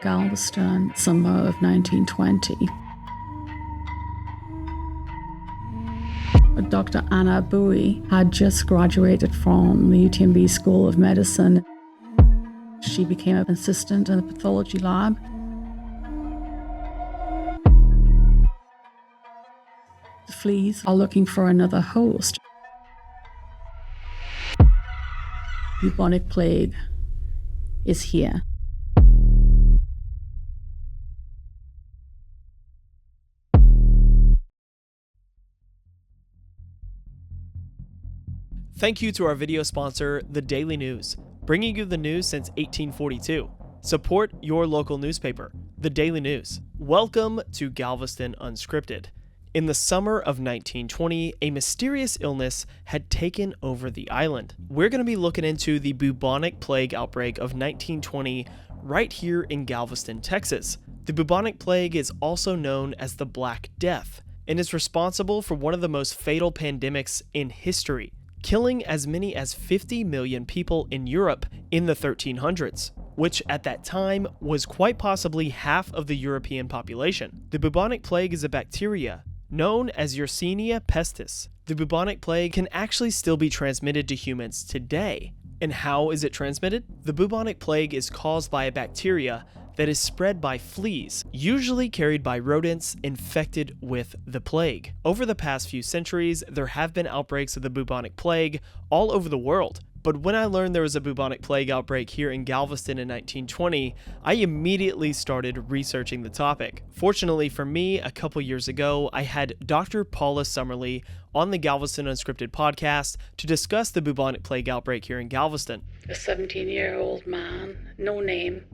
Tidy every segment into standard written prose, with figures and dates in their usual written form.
Galveston, summer of 1920. Dr. Anna Bowie had just graduated from the UTMB School of Medicine. She became an assistant in the pathology lab. The fleas are looking for another host. Bubonic plague is here. Thank you to our video sponsor, The Daily News, bringing you the news since 1842. Support your local newspaper, The Daily News. Welcome to Galveston Unscripted. In the summer of 1920, a mysterious illness had taken over the island. We're going to be looking into the Bubonic Plague Outbreak of 1920 right here in Galveston, Texas. The Bubonic Plague is also known as the Black Death and is responsible for one of the most fatal pandemics in history, killing as many as 50 million people in Europe in the 1300s, which at that time was quite possibly half of the European population. The bubonic plague is a bacteria known as Yersinia pestis. The bubonic plague can actually still be transmitted to humans today. And how is it transmitted? The bubonic plague is caused by a bacteria that is spread by fleas, usually carried by rodents infected with the plague. Over the past few centuries, there have been outbreaks of the bubonic plague all over the world. But when I learned there was a bubonic plague outbreak here in Galveston in 1920, I immediately started researching the topic. Fortunately for me, a couple years ago, I had Dr. Paula Summerly on the Galveston Unscripted podcast to discuss the bubonic plague outbreak here in Galveston. A 17-year-old man, no name,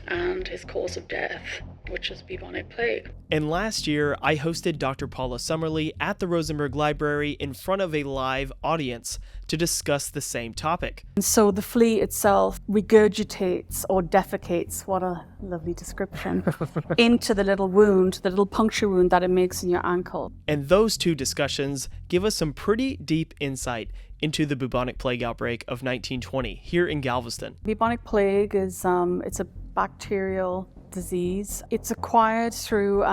and his cause of death, which is bubonic plague. And last year, I hosted Dr. Paula Summerly at the Rosenberg Library in front of a live audience to discuss the same topic. And so the flea itself regurgitates or defecates, what a lovely description, into the little wound, the little puncture wound that it makes in your ankle. And those two discussions give us some pretty deep insight into the bubonic plague outbreak of 1920 here in Galveston. Bubonic plague is it's a bacterial disease. It's acquired through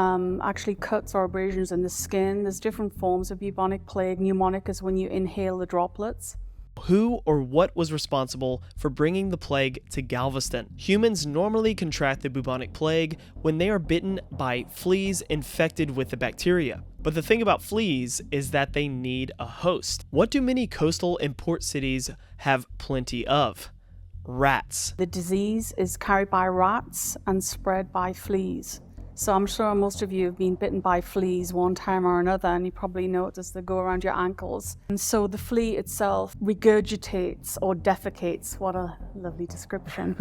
actually cuts or abrasions in the skin. There's different forms of bubonic plague. Pneumonic is when you inhale the droplets. Who or what was responsible for bringing the plague to Galveston? Humans normally contract the bubonic plague when they are bitten by fleas infected with the bacteria. But the thing about fleas is that they need a host. What do many coastal and port cities have plenty of? Rats. The disease is carried by rats and spread by fleas. So I'm sure most of you have been bitten by fleas one time or another, and you probably noticed they go around your ankles. And so the flea itself regurgitates or defecates, what a lovely description,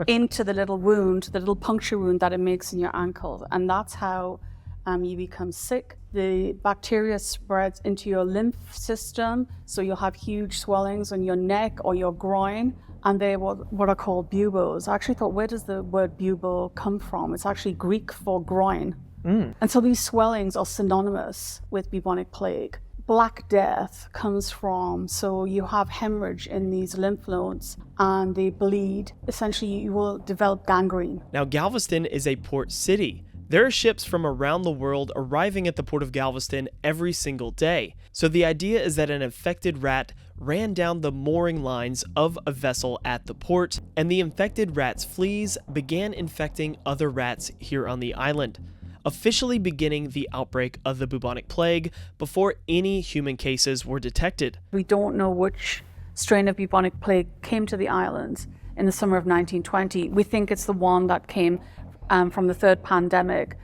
into the little wound, the little puncture wound that it makes in your ankle. And that's how you become sick. The bacteria spreads into your lymph system, so you'll have huge swellings on your neck or your groin, and they're what are called buboes. I actually thought, where does the word bubo come from? It's actually Greek for groin. And so these swellings are synonymous with bubonic plague. Black death comes from, so you have hemorrhage in these lymph nodes and they bleed. Essentially, you will develop gangrene. Now, Galveston is a port city. There are ships from around the world arriving at the port of Galveston every single day. So the idea is that an infected rat ran down the mooring lines of a vessel at the port, and the infected rat's fleas began infecting other rats here on the island, officially beginning the outbreak of the bubonic plague before any human cases were detected. We don't know which strain of bubonic plague came to the island in the summer of 1920. We think it's the one that came from the third pandemic,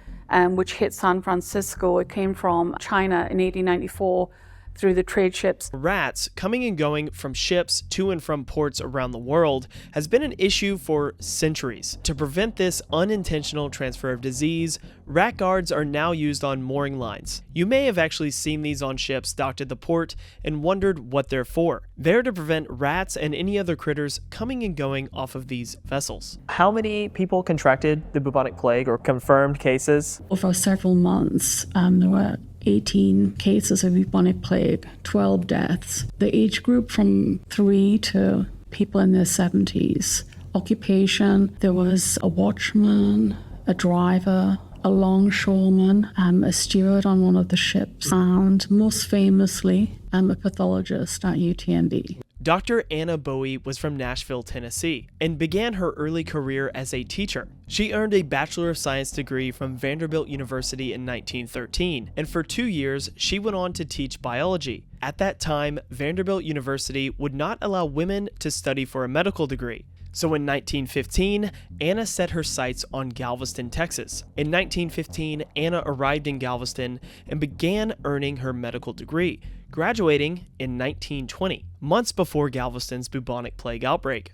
which hit San Francisco. It came from China in 1894 through the trade ships. Rats coming and going from ships to and from ports around the world has been an issue for centuries. To prevent this unintentional transfer of disease, rat guards are now used on mooring lines. You may have actually seen these on ships docked at the port and wondered what they're for. They're to prevent rats and any other critters coming and going off of these vessels. How many people contracted the bubonic plague or confirmed cases? Over several months, there were 18 cases of bubonic plague, 12 deaths. The age group from 3 to people in their 70s occupation. There was a watchman, a driver, a longshoreman, a steward on one of the ships, and most famously, a pathologist at UTMB. Dr. Anna Bowie was from Nashville, Tennessee, and began her early career as a teacher. She earned a Bachelor of Science degree from Vanderbilt University in 1913, and for 2 years, she went on to teach biology. At that time, Vanderbilt University would not allow women to study for a medical degree. So in 1915, Anna set her sights on Galveston, Texas. In 1915, Anna arrived in Galveston and began earning her medical degree, graduating in 1920, months before Galveston's bubonic plague outbreak.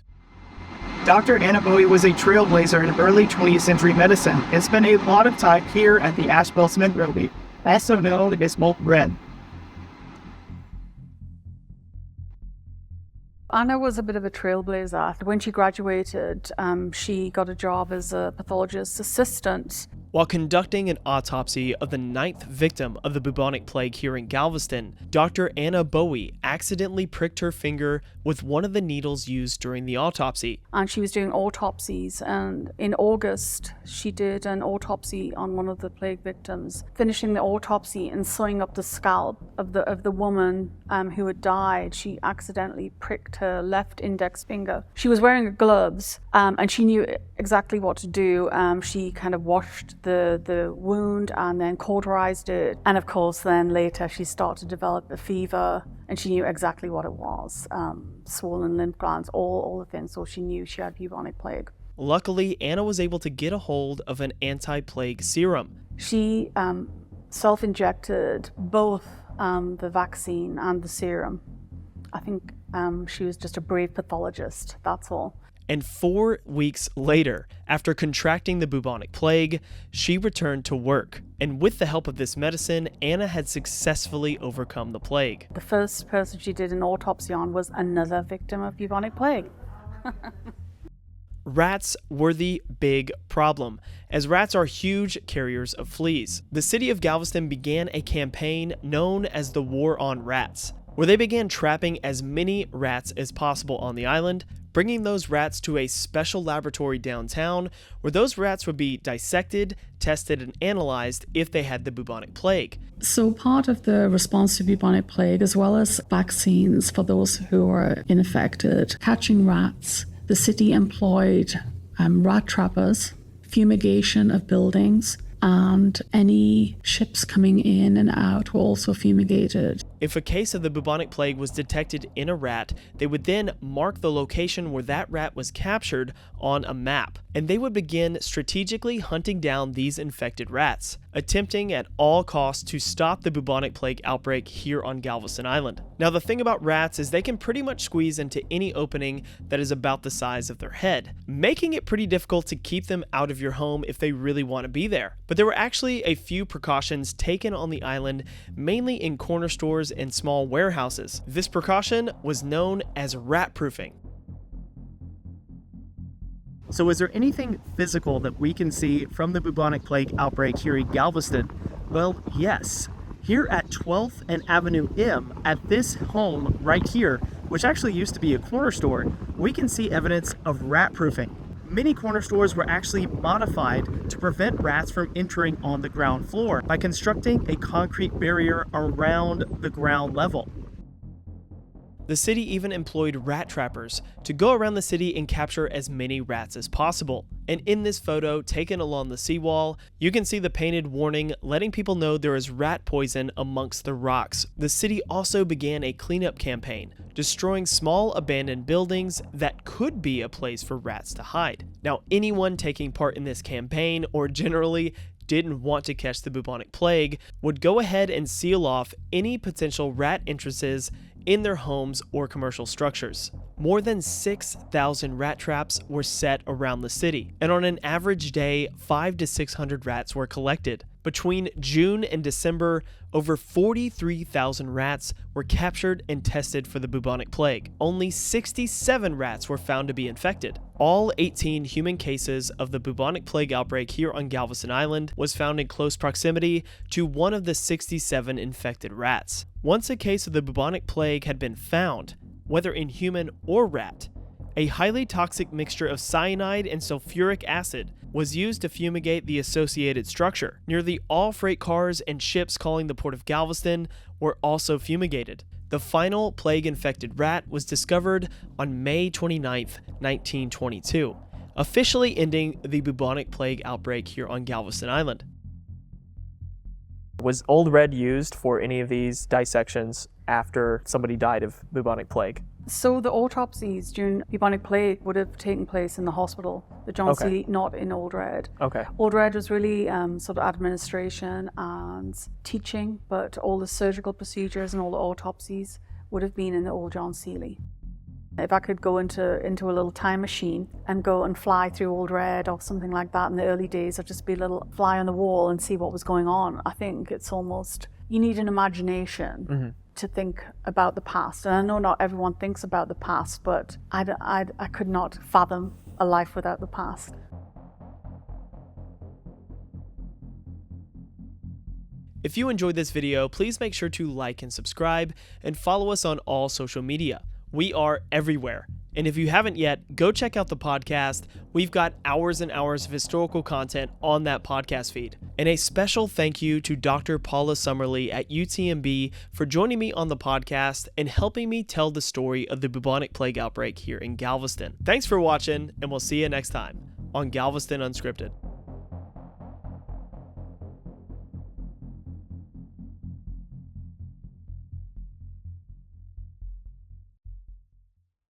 Dr. Anna Bowie was a trailblazer in early 20th century medicine and spent a lot of time here at the Asheville Smith Building, also known as Molten Bread. Anna was a bit of a trailblazer. When she graduated, she got a job as a pathologist's assistant. While conducting an autopsy of the 9th victim of the bubonic plague here in Galveston, Dr. Anna Bowie accidentally pricked her finger with one of the needles used during the autopsy. And she was doing autopsies, and in August, she did an autopsy on one of the plague victims, finishing the autopsy and sewing up the scalp of the woman who had died. She accidentally pricked her left index finger. She was wearing gloves, and she knew exactly what to do. She kind of washed the wound and then cauterized it. And of course, then later she started to develop a fever, and she knew exactly what it was. Swollen lymph glands, all the things. So she knew she had bubonic plague. Luckily, Anna was able to get a hold of an anti-plague serum. She self-injected both the vaccine and the serum. I think she was just a brave pathologist, that's all. And 4 weeks later, after contracting the bubonic plague, she returned to work. And with the help of this medicine, Anna had successfully overcome the plague. The first person she did an autopsy on was another victim of bubonic plague. Rats were the big problem, as rats are huge carriers of fleas. The city of Galveston began a campaign known as the War on Rats, where they began trapping as many rats as possible on the island, bringing those rats to a special laboratory downtown where those rats would be dissected, tested, and analyzed if they had the bubonic plague. So part of the response to bubonic plague, as well as vaccines for those who are infected, catching rats, the city employed rat trappers, fumigation of buildings, and any ships coming in and out were also fumigated. If a case of the bubonic plague was detected in a rat, they would then mark the location where that rat was captured on a map, and they would begin strategically hunting down these infected rats, attempting at all costs to stop the bubonic plague outbreak here on Galveston Island. Now, the thing about rats is they can pretty much squeeze into any opening that is about the size of their head, making it pretty difficult to keep them out of your home if they really want to be there. But there were actually a few precautions taken on the island, mainly in corner stores and small warehouses. This precaution was known as rat proofing. So is there anything physical that we can see from the bubonic plague outbreak here in Galveston? Well, yes. Here at 12th and Avenue M, at this home right here, which actually used to be a corner store, we can see evidence of rat proofing. Many corner stores were actually modified to prevent rats from entering on the ground floor by constructing a concrete barrier around the ground level. The city even employed rat trappers to go around the city and capture as many rats as possible. And in this photo taken along the seawall, you can see the painted warning letting people know there is rat poison amongst the rocks. The city also began a cleanup campaign, destroying small abandoned buildings that could be a place for rats to hide. Now, anyone taking part in this campaign, or generally didn't want to catch the bubonic plague, would go ahead and seal off any potential rat entrances in their homes or commercial structures. More than 6,000 rat traps were set around the city, and on an average day, 500 to 600 rats were collected. Between June and December, over 43,000 rats were captured and tested for the bubonic plague. Only 67 rats were found to be infected. All 18 human cases of the bubonic plague outbreak here on Galveston Island was found in close proximity to one of the 67 infected rats. Once a case of the bubonic plague had been found, whether in human or rat, A highly toxic mixture of cyanide and sulfuric acid was used to fumigate the associated structure. Nearly all freight cars and ships calling the port of Galveston were also fumigated. The final plague-infected rat was discovered on May 29, 1922, officially ending the bubonic plague outbreak here on Galveston Island. Was Old Red used for any of these dissections after somebody died of bubonic plague? So the autopsies during bubonic plague would have taken place in the hospital, the John Okay. Seeley, not in Old Red. Okay. Old Red was really sort of administration and teaching, but all the surgical procedures and all the autopsies would have been in the old John Seeley. If I could go into a little time machine and go and fly through Old Red or something like that in the early days, I'd just be a little fly on the wall and see what was going on. I think it's almost, you need an imagination to think about the past. And I know not everyone thinks about the past, but I could not fathom a life without the past. If you enjoyed this video, please make sure to like and subscribe and follow us on all social media. We are everywhere. And if you haven't yet, go check out the podcast. We've got hours and hours of historical content on that podcast feed. And a special thank you to Dr. Paula Summerly at UTMB for joining me on the podcast and helping me tell the story of the bubonic plague outbreak here in Galveston. Thanks for watching, and we'll see you next time on Galveston Unscripted.